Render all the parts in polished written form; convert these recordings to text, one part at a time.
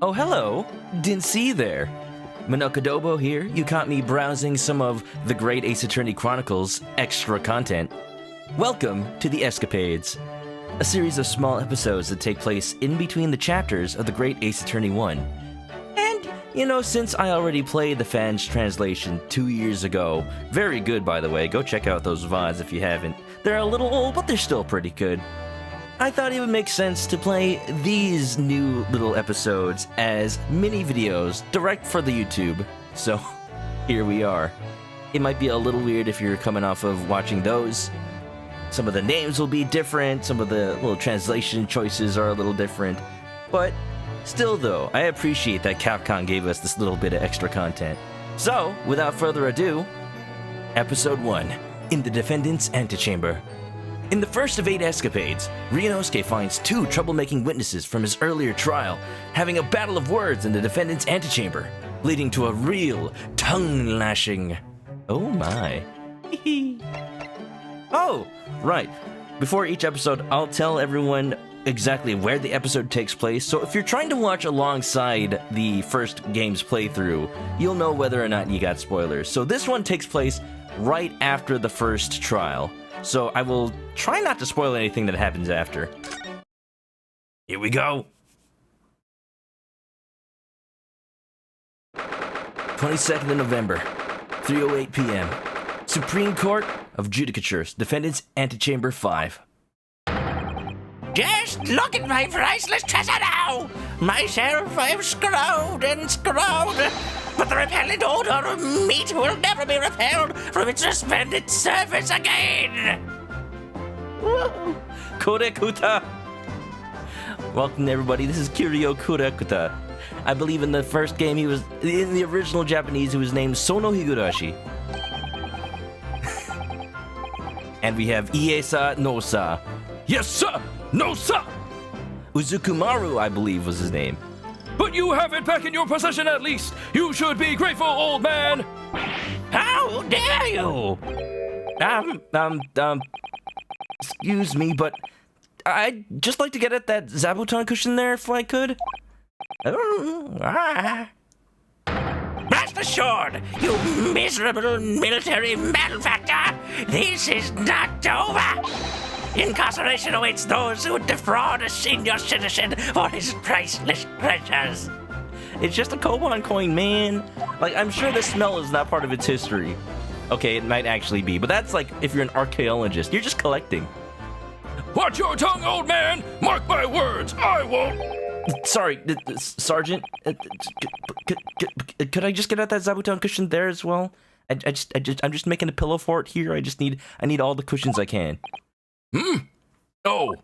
Oh, hello. Didn't see you there. ManokAdobo here. You caught me browsing some of the Great Ace Attorney Chronicles extra content. Welcome to the Escapades, a series of small episodes that take place in between the chapters of the Great Ace Attorney 1. And, since I already played the fans translation 2 years ago, very good by the way, go check out those VODs if you haven't. They're a little old, but they're still pretty good. I thought it would make sense to play these new little episodes as mini videos direct for the YouTube. So, here we are. It might be a little weird if you're coming off of watching those. Some of the names will be different, some of the little translation choices are a little different. But, still though, I appreciate that Capcom gave us this little bit of extra content. So, without further ado, Episode 1, in the Defendant's Antechamber. In the first of 8 escapades, Ryunoske finds 2 troublemaking witnesses from his earlier trial having a battle of words in the defendant's antechamber, leading to a real tongue-lashing. Oh my. Oh, right. Before each episode, I'll tell everyone exactly where the episode takes place, so if you're trying to watch alongside the first game's playthrough, you'll know whether or not you got spoilers. So this one takes place right after the first trial. So I will try not to spoil anything that happens after. Here we go. 22nd of November, 3:08 p.m. Supreme Court of Judicatures, Defendant's Antechamber 5. Just look at my priceless treasure now! Myself, I've screwed and screwed, but the repellent odor of meat will never be repelled from its suspended surface again! Kurekuta! Welcome everybody, this is Kiryu Kurekuta. I believe in the first game in the original Japanese, he was named Sono Higurashi. And we have Iesa Nosa. Yes sir! Nosa! Uzukumaru, I believe, was his name. But you have it back in your possession at least! You should be grateful, old man! How dare you! Excuse me, but I'd just like to get at that Zabuton cushion there if I could. Rest assured, you miserable military malefactor! This is not over! Incarceration awaits those who would defraud a senior citizen for his priceless treasures. It's just a Koban coin, man. Like, I'm sure the smell is not part of its history. Okay, it might actually be, but that's like if you're an archaeologist. You're just collecting. Watch your tongue, old man! Mark my words, I won't... Sorry, Sergeant. Could I just get at that Zabuton cushion there as well? I'm just making a pillow fort here. I need all the cushions I can. Oh.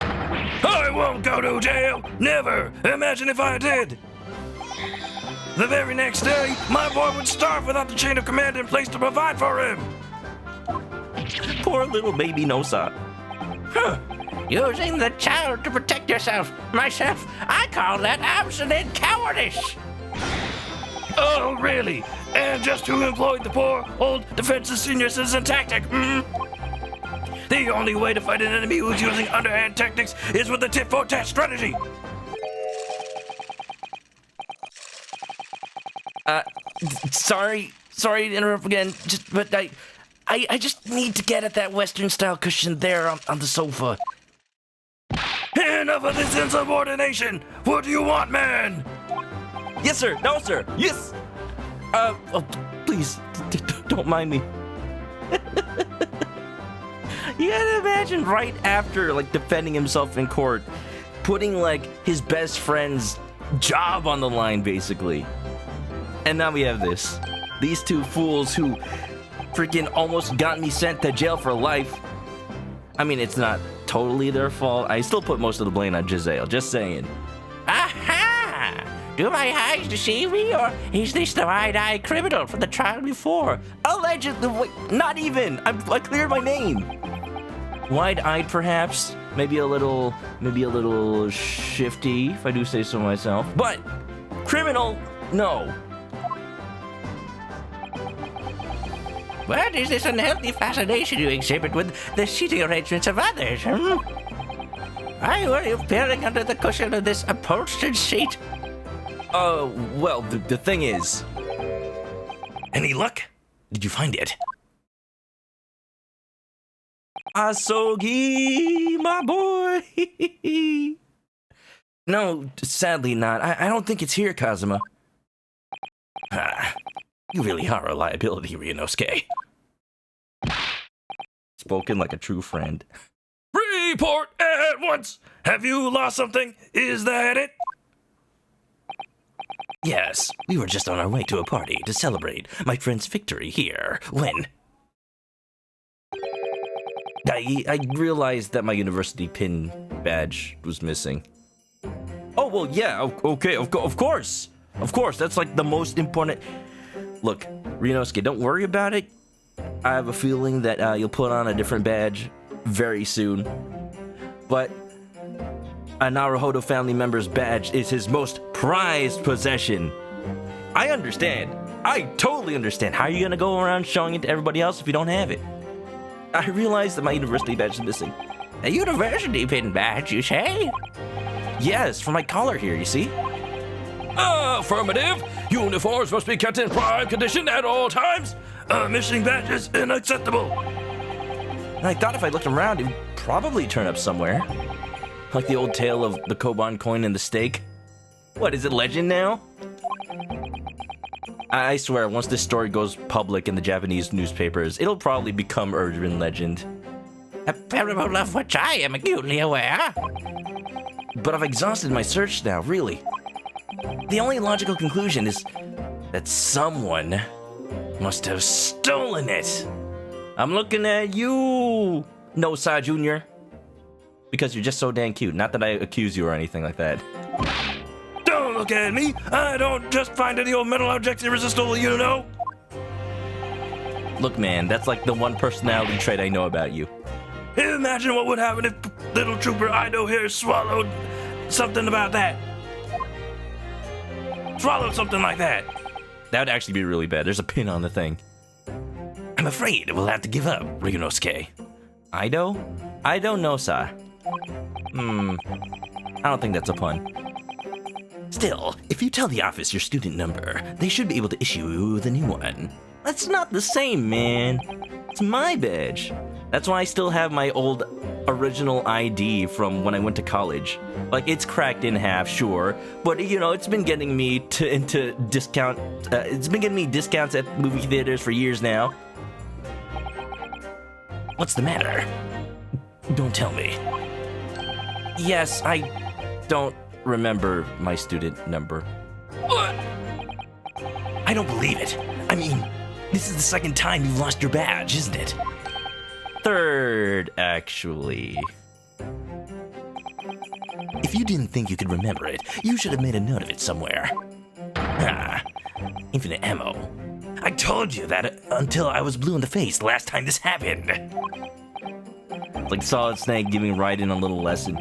I won't go to jail! Never! Imagine if I did! The very next day, my boy would starve without the chain of command in place to provide for him! Poor little baby Nosa. Huh. Using the child to protect yourself. Myself, I call that absolute cowardice! Oh, really? And just who employed the poor, old, defenseless senior citizen tactic, The only way to fight an enemy who's using underhand tactics is with the tit-for-tat strategy! Sorry to interrupt again, but I just need to get at that Western-style cushion there on the sofa. Enough of this insubordination! What do you want, man? Yes, sir! No, sir! Yes! Please, don't mind me. You gotta imagine right after, defending himself in court, putting, his best friend's job on the line, basically. And now we have this. These 2 fools who freaking almost got me sent to jail for life. I mean, it's not totally their fault. I still put most of the blame on Giselle, just saying. Aha! Do my eyes deceive me, or is this the wide-eyed criminal from the trial before? Allegedly, wait, not even. I cleared my name. Wide-eyed, perhaps. Maybe a little shifty, if I do say so myself. But criminal, no. What is this unhealthy fascination you exhibit with the seating arrangements of others, Why were you peering under the cushion of this upholstered seat? Well, the thing is... Any luck? Did you find it? Asogi, my boy! No, sadly not. I don't think it's here, Kazuma. You really are a liability, Ryunoske. Spoken like a true friend. Report at once! Have you lost something? Is that it? Yes, we were just on our way to a party to celebrate my friend's victory here. When? I realized that my university pin badge was missing. Oh, well, yeah, okay, of course. Of course, that's like the most important... Look, Ryunoske, don't worry about it. I have a feeling that you'll put on a different badge very soon. But a Naruhodo family member's badge is his most prized possession. I understand. I totally understand. How are you gonna go around showing it to everybody else if you don't have it? I realized that my university badge is missing. A university pin badge, you say? Yes, for my collar here, you see? Affirmative. Uniforms must be kept in prime condition at all times. A missing badge is unacceptable. And I thought if I looked around, it would probably turn up somewhere. Like the old tale of the Koban coin and the steak. What, is it legend now? I swear, once this story goes public in the Japanese newspapers, it'll probably become urban legend. A parable of which I am acutely aware. But I've exhausted my search now, really. The only logical conclusion is that someone must have stolen it. I'm looking at you, No-Sa Jr. Because you're just so dang cute. Not that I accuse you or anything like that. Don't look at me. I don't just find any old metal objects irresistible, you know. Look, man, that's like the one personality trait I know about you. Imagine what would happen if little Trooper Ido here swallowed something about that. Swallowed something like that. That would actually be really bad. There's a pin on the thing. I'm afraid we'll have to give up, Ryunoske. Ido? Ido No-Sa. I don't think that's a pun. Still, if you tell the office your student number, they should be able to issue you the new one. That's not the same, man. It's my badge. That's why I still have my old original ID from when I went to college. Like, it's cracked in half, sure, but you know, it's been getting me it's been getting me discounts at movie theaters for years now. What's the matter? Don't tell me. Yes, I don't remember my student number. What? I don't believe it. I mean, this is the second time you've lost your badge, isn't it? Third, actually. If you didn't think you could remember it, you should have made a note of it somewhere. Infinite ammo. I told you that until I was blue in the face the last time this happened. Like Solid Snake giving Raiden a little lesson.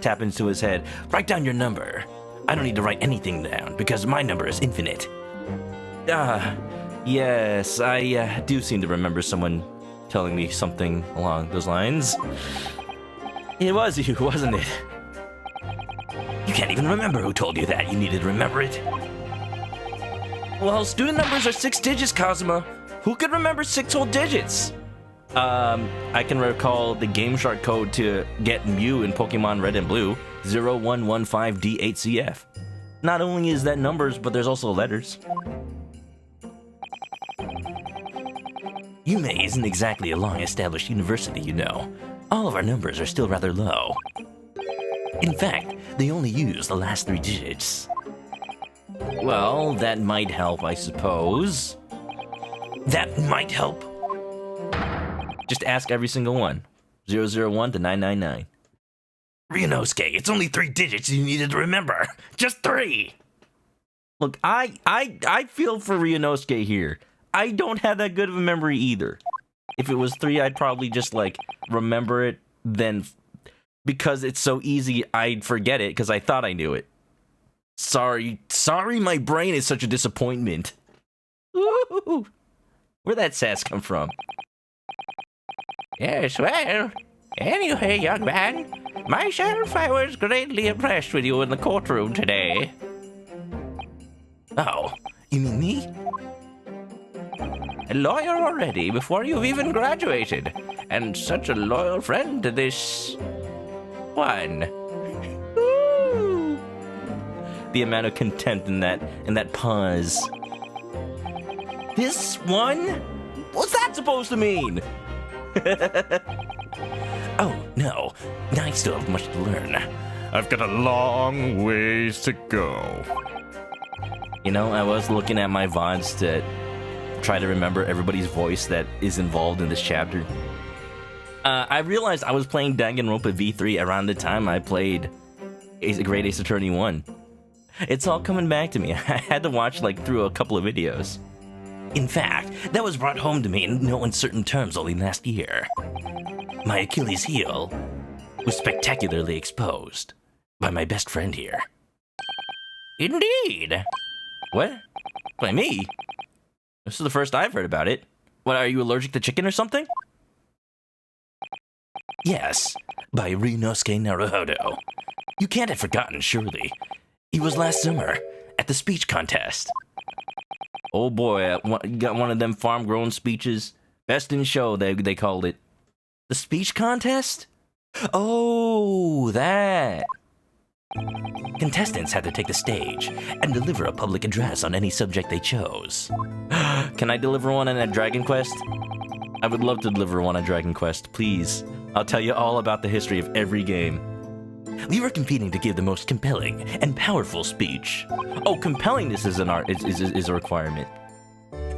Tap into his head. Write down your number. I don't need to write anything down because my number is infinite. Yes, I do seem to remember someone telling me something along those lines. It was you, wasn't it? You can't even remember who told you that. You needed to remember it. Well, student numbers are 6 digits, Kazuma. Who could remember 6 whole digits? I can recall the Game Shark code to get Mew in Pokemon Red and Blue, 0115D8CF. Not only is that numbers, but there's also letters. Yume isn't exactly a long-established university, you know. All of our numbers are still rather low. In fact, they only use the last 3 digits. Well, that might help, I suppose. That might help? Just ask every single one. 001 to 999. Ryunoske, it's only 3 digits you needed to remember. Just 3. Look, I feel for Ryunoske here. I don't have that good of a memory either. If it was 3, I'd probably just, like, remember it, then because it's so easy, I'd forget it because I thought I knew it. Sorry, my brain is such a disappointment. Ooh, where'd that sass come from? Yes, well, Anyway, young man, myself, I was greatly impressed with you in the courtroom today. Oh, you mean me? A lawyer already before you've even graduated, and such a loyal friend to this one. Ooh. The amount of contempt in that pause. This one? What's that supposed to mean? Oh, no. I still have much to learn. I've got a long ways to go. You know, I was looking at my VODs to try to remember everybody's voice that is involved in this chapter. I realized I was playing Danganronpa V3 around the time I played Great Ace Attorney 1. It's all coming back to me. I had to watch through a couple of videos. In fact, that was brought home to me in no uncertain terms only last year. My Achilles heel was spectacularly exposed by my best friend here. Indeed. What? By me? This is the first I've heard about it. What, are you allergic to chicken or something? Yes, by Ryunoske Naruhodo. You can't have forgotten, surely. He was last summer at the speech contest. Oh boy, got one of them farm-grown speeches. Best in show, they called it. The speech contest? Oh, that. Contestants had to take the stage and deliver a public address on any subject they chose. Can I deliver one on Dragon Quest? I would love to deliver one on Dragon Quest, please. I'll tell you all about the history of every game. We were competing to give the most compelling and powerful speech. Oh, compellingness is a requirement.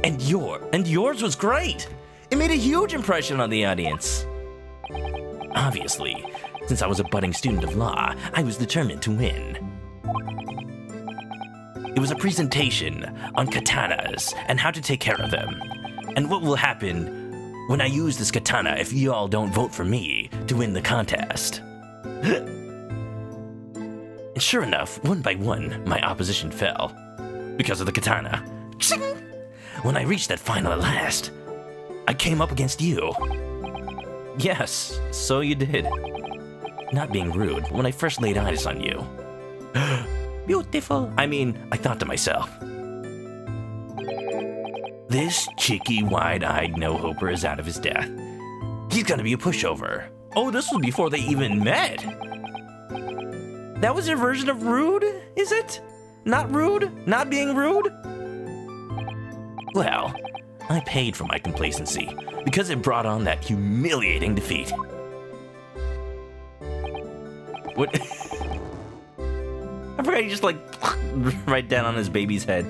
And yours was great. It made a huge impression on the audience. Obviously, since I was a budding student of law, I was determined to win. It was a presentation on katanas and how to take care of them, and what will happen when I use this katana if you all don't vote for me to win the contest. And sure enough, one by one, my opposition fell because of the katana. When I reached that final at last, I came up against you. Yes, so you did. Not being rude, but when I first laid eyes on you. Beautiful. I mean, I thought to myself, this cheeky, wide-eyed no-hoper is out of his depth. He's gonna be a pushover. Oh, this was before they even met. That was your version of rude, is it? Not rude? Not being rude? Well, I paid for my complacency because it brought on that humiliating defeat. What? I forgot you just right down on his baby's head.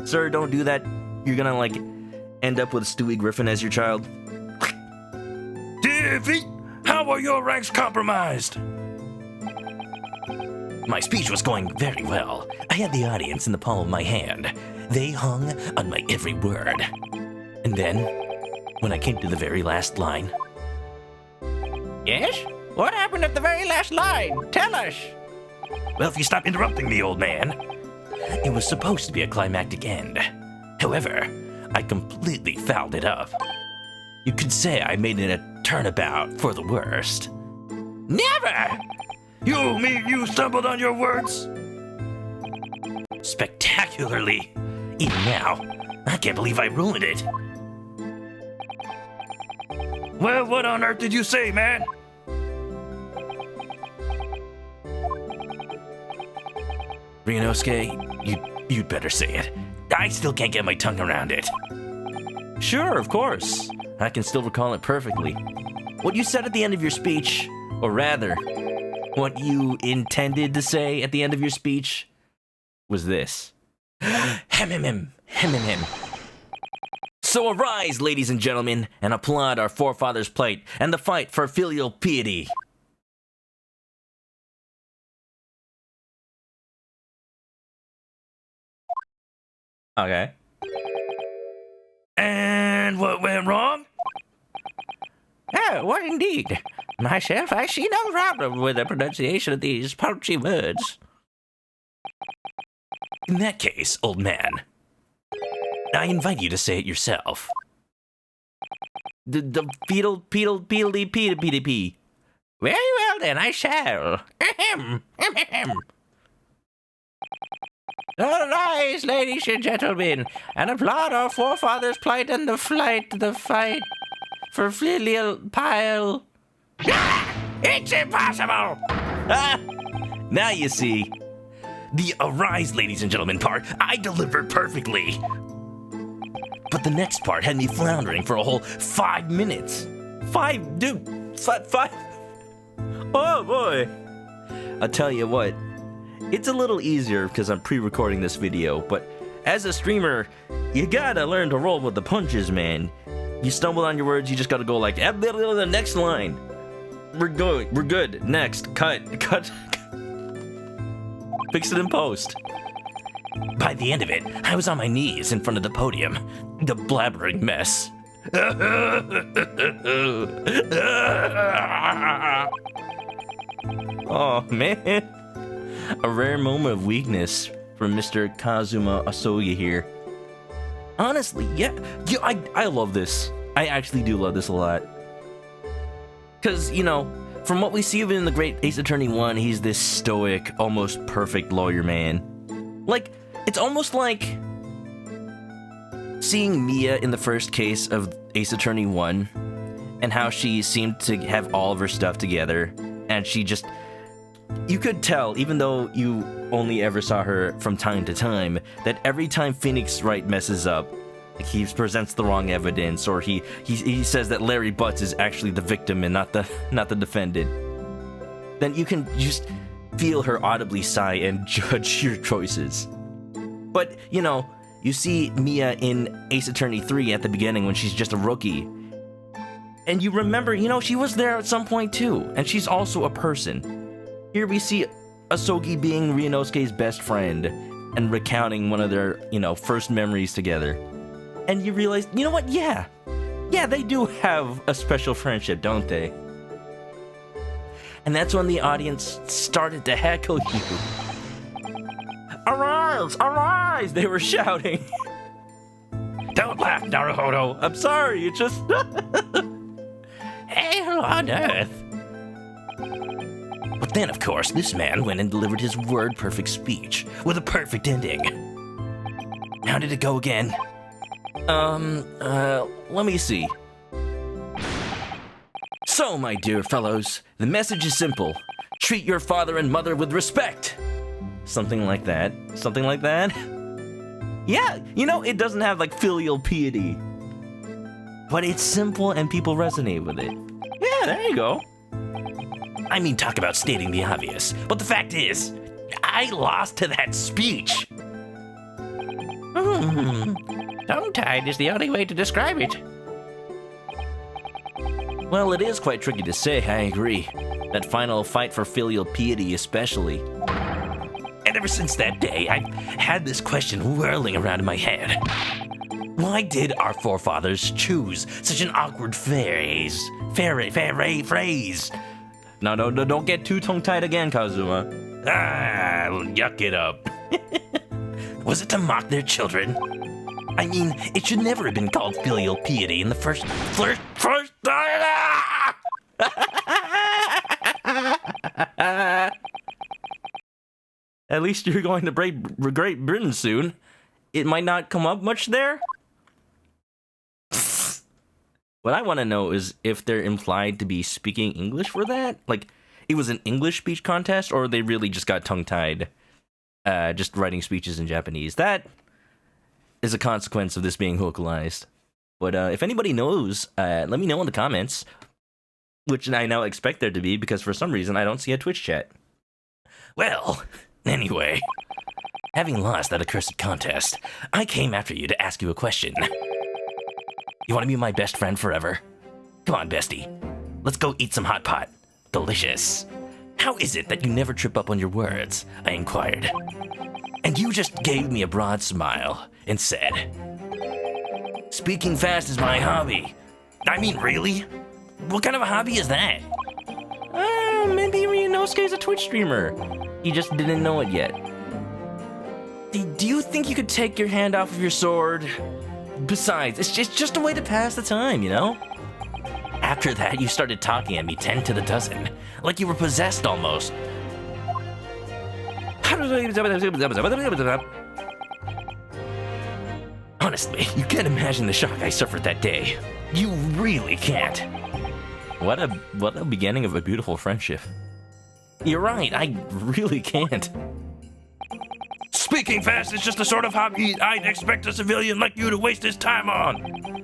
Sir, don't do that. You're gonna end up with Stewie Griffin as your child. Defeat! How are your ranks compromised? My speech was going very well. I had the audience in the palm of my hand. They hung on my every word. And then, when I came to the very last line... Yes? What happened at the very last line? Tell us. Well, if you stop interrupting me, old man. It was supposed to be a climactic end. However, I completely fouled it up. You could say I made it a turnabout for the worst. Never! You mean you stumbled on your words? Spectacularly. Even now, I can't believe I ruined it. Well, what on earth did you say, man? Ryunoske, you'd better say it. I still can't get my tongue around it. Sure, of course. I can still recall it perfectly. What you said at the end of your speech, or rather, what you intended to say at the end of your speech, was this. Hem. So arise, ladies and gentlemen, and applaud our forefathers' plight and the fight for filial piety. Okay. And what went wrong? Oh, what indeed? Myself, I see no problem with the pronunciation of these punchy words. In that case, old man, I invite you to say it yourself. The fetal, pedal, pedally, pee. Very well, then, I shall. Ahem, ahem. Arise, ladies and gentlemen, and applaud our forefathers' plight and the fight for filial pile. It's impossible! Now you see. The arise, ladies and gentlemen part, I delivered perfectly. But the next part had me floundering for a whole 5 minutes. Five. Oh boy. I'll tell you what, it's a little easier because I'm pre-recording this video, but as a streamer, you gotta learn to roll with the punches, man. You stumble on your words, you just gotta go like, the next line. We're good, next, cut. Fix it in post. By the end of it, I was on my knees in front of the podium, the blabbering mess. Oh man, a rare moment of weakness from Mr. Kazuma Asogi here. Honestly, yeah, I love this. I actually do love this a lot. Cause, you know, from what we see of him in the Great Ace Attorney 1, he's this stoic, almost perfect lawyer man. Like, it's almost like seeing Mia in the first case of Ace Attorney 1 and how she seemed to have all of her stuff together, and she just, you could tell, even though you only ever saw her from time to time, that every time Phoenix Wright messes up, like he presents the wrong evidence, or he says that Larry Butts is actually the victim and not the defendant, then you can just feel her audibly sigh and judge your choices. But, you know, you see Mia in Ace Attorney 3 at the beginning when she's just a rookie, and you remember, you know, she was there at some point too, and she's also a person. Here we see Asogi being Ryunoske's best friend and recounting one of their, you know, first memories together. And you realize, you know what, yeah, they do have a special friendship, don't they? And that's when the audience started to heckle you. Arise, arise, they were shouting. Don't laugh, Naruhodo. I'm sorry, it just... Hell on earth. But then, of course, this man went and delivered his word-perfect speech with a perfect ending. How did it go again? Let me see. So, my dear fellows, the message is simple. Treat your father and mother with respect. Something like that. Something like that? Yeah, you know, it doesn't have, like, filial piety. But it's simple and people resonate with it. Yeah, there you go. I mean, talk about stating the obvious. But the fact is, I lost to that speech. Tongue-tied is the only way to describe it. Well, it is quite tricky to say, I agree. That final fight for filial piety especially. And ever since that day, I've had this question whirling around in my head. Why did our forefathers choose such an awkward phrase? No, don't get too tongue-tied again, Kazuma. Yuck it up. Was it to mock their children? I mean, it should never have been called filial piety in the first. At least you're going to Great Britain soon. It might not come up much there. What I want to know is if they're implied to be speaking English for that. Like, it was an English speech contest, or they really just got tongue-tied, just writing speeches in Japanese. That is a consequence of this being localized. But if anybody knows, let me know in the comments, which I now expect there to be, because for some reason I don't see a Twitch chat. Well, anyway, having lost that accursed contest, I came after you to ask you a question. You want to be my best friend forever? Come on, bestie. Let's go eat some hot pot. Delicious. How is it that you never trip up on your words? I inquired. And you just gave me a broad smile and said, speaking fast is my hobby. I mean, really? What kind of a hobby is that? Maybe Ryunosuke's a Twitch streamer. He just didn't know it yet. Do you think you could take your hand off of your sword? Besides, it's just a way to pass the time, you know? After that, you started talking at me 10 to the dozen, like you were possessed almost. Honestly, you can't imagine the shock I suffered that day. You really can't. What a beginning of a beautiful friendship. You're right, I really can't. Speaking fast is just the sort of hobby I'd expect a civilian like you to waste his time on.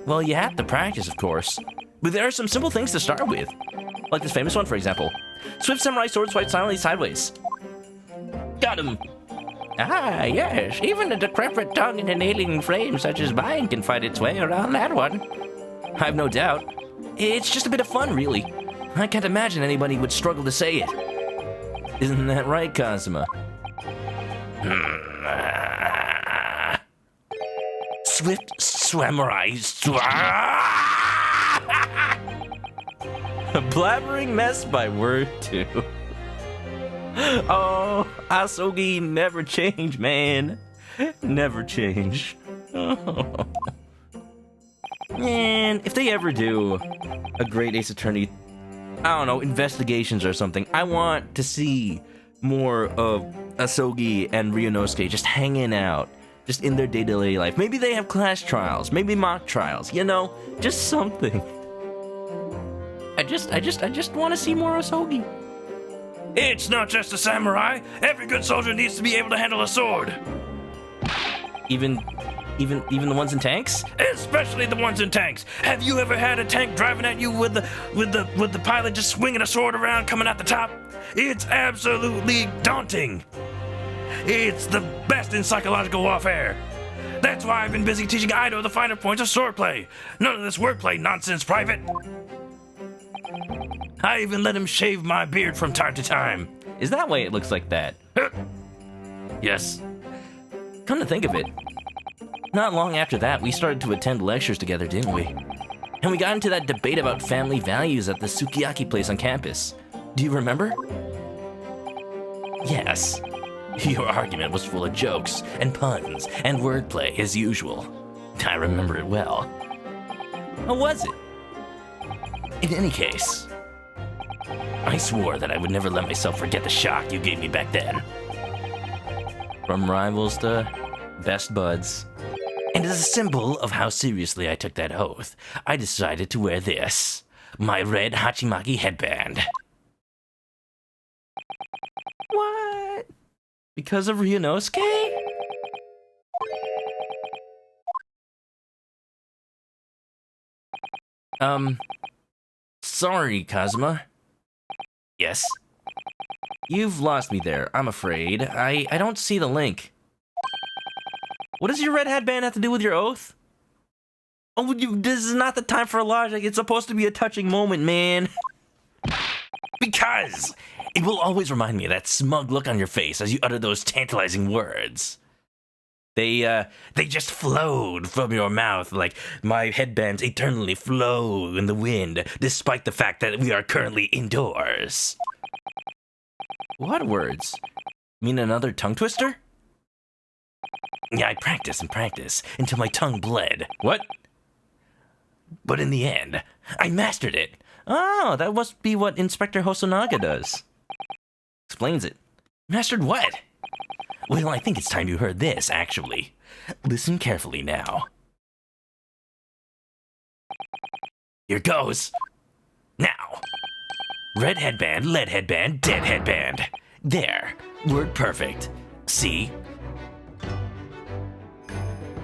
Well, you have to practice, of course. But there are some simple things to start with. Like this famous one, for example. Swift samurai sword swipe silently sideways. Got him! Ah, yes, even a decrepit tongue in an alien flame such as mine can find its way around that one. I've no doubt. It's just a bit of fun, really. I can't imagine anybody would struggle to say it. Isn't that right, Kazuma? Swift samurai A blabbering mess by word 2. Oh, Asogi never change, man. Never change. Oh. And if they ever do a great Ace Attorney, I don't know, investigations or something, I want to see more of Asogi and Ryunoske just hanging out, just in their day-to-day life. Maybe they have class trials, maybe mock trials, you know, just something. I just want to see more Asogi. It's not just a samurai. Every good soldier needs to be able to handle a sword. Even the ones in tanks? Especially the ones in tanks. Have you ever had a tank driving at you with the pilot just swinging a sword around coming out the top? It's absolutely daunting. It's the best in psychological warfare. That's why I've been busy teaching Ido the finer points of swordplay. None of this wordplay nonsense, Private. I even let him shave my beard from time to time. Is that why it looks like that? Yes. Come to think of it, not long after that, we started to attend lectures together, didn't we? And we got into that debate about family values at the sukiyaki place on campus. Do you remember? Yes. Your argument was full of jokes and puns and wordplay as usual. I remember it well. How was it? In any case, I swore that I would never let myself forget the shock you gave me back then. From rivals to best buds. And as a symbol of how seriously I took that oath, I decided to wear this, my red Hachimaki headband. What? Because of Ryunoske? Sorry, Kazuma. Yes? You've lost me there, I'm afraid. I don't see the link. What does your red headband have to do with your oath? Oh, this is not the time for logic. It's supposed to be a touching moment, man. Because it will always remind me of that smug look on your face as you utter those tantalizing words. They just flowed from your mouth like my headbands eternally flow in the wind, despite the fact that we are currently indoors. What words? Mean another tongue twister? Yeah, I practiced and practiced until my tongue bled. What? But in the end, I mastered it. Oh, that must be what Inspector Hosonaga does. Explains it. Mastered what? Well, I think it's time you heard this, actually. Listen carefully now. Here goes. Now. Red headband, lead headband, dead headband. There. Word perfect. See?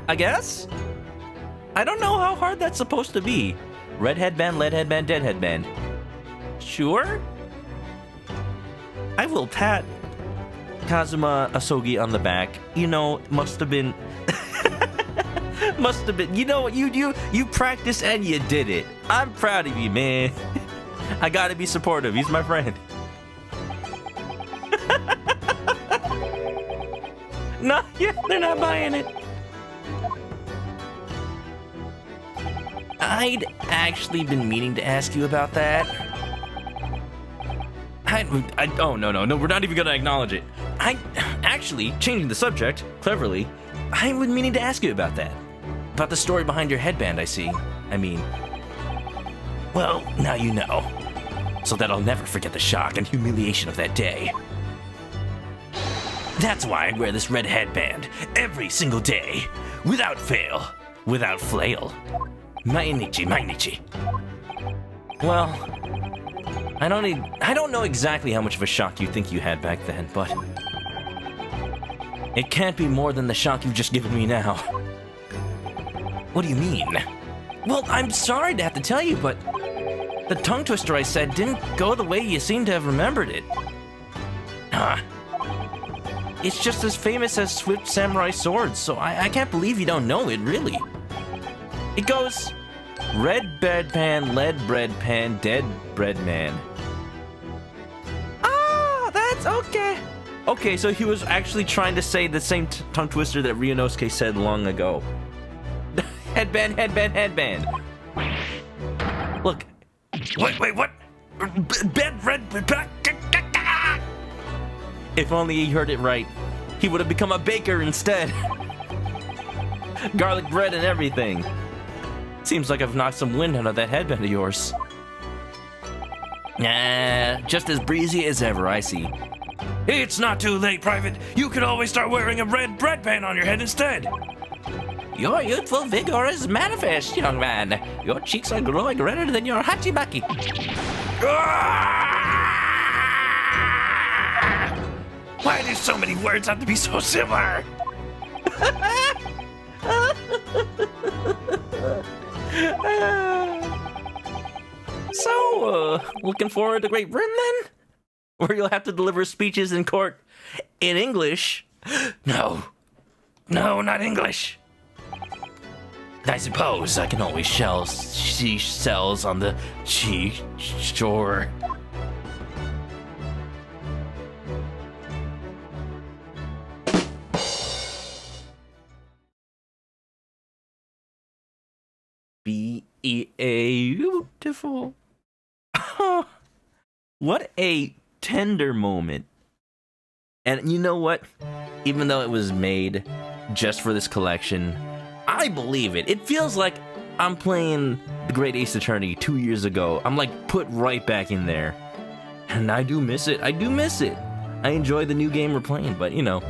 I guess? I don't know how hard that's supposed to be. Red headband, lead headband, dead headband. Sure? I will pat Kazuma Asogi on the back. You know, must have been... must have been... You know what? You practiced and you did it. I'm proud of you, man. I gotta be supportive. He's my friend. No, yeah, they're not buying it. I'd actually been meaning to ask you about that. Oh, no, we're not even gonna acknowledge it. I actually, changing the subject, cleverly, I've been meaning to ask you about that. About the story behind your headband, I see. I mean, Well, now you know. So that I'll never forget the shock and humiliation of that day. That's why I wear this red headband every single day, without fail, without flail. Mainichi. Well, I don't know exactly how much of a shock you think you had back then, but it can't be more than the shock you've just given me now. What do you mean? Well, I'm sorry to have to tell you, but the tongue twister I said didn't go the way you seem to have remembered it. It's just as famous as Swift Samurai Swords, so I can't believe you don't know it, really. It goes, red bread pan, lead bread pan, dead bread man. Ah, that's okay. Okay, so he was actually trying to say the same tongue twister that Ryunoske said long ago. Headband. Look. Wait, what? If only he heard it right, he would have become a baker instead. Garlic bread and everything. Seems like I've knocked some wind out of that headband of yours. Just as breezy as ever, I see. It's not too late, Private. You could always start wearing a red bread pan on your head instead. Your youthful vigor is manifest, young man. Your cheeks are glowing redder than your hachibaki. Why do so many words have to be so similar? So, looking forward to Great Britain then? Where you'll have to deliver speeches in court in English? No, not English. I suppose I can always shell seashells on the shore. Beautiful. What a tender moment. And you know what? Even though it was made just for this collection, I believe it. It feels like I'm playing the Great Ace Attorney 2 years ago. I'm like put right back in there. And I do miss it. I enjoy the new game we're playing, but you know,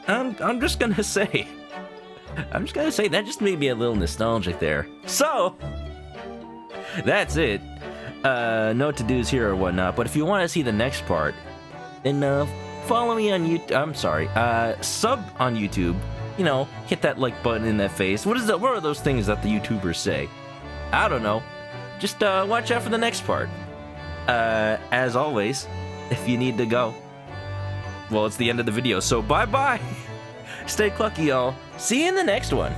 I'm just gonna say that just made me a little nostalgic there. So, that's it. No to-dos here or whatnot, but if you want to see the next part, then follow me on YouTube. Sub on YouTube. You know, hit that like button in that face. What are those things that the YouTubers say? I don't know. Just watch out for the next part. As always, if you need to go, well, it's the end of the video, so bye-bye. Stay clucky, y'all. See you in the next one.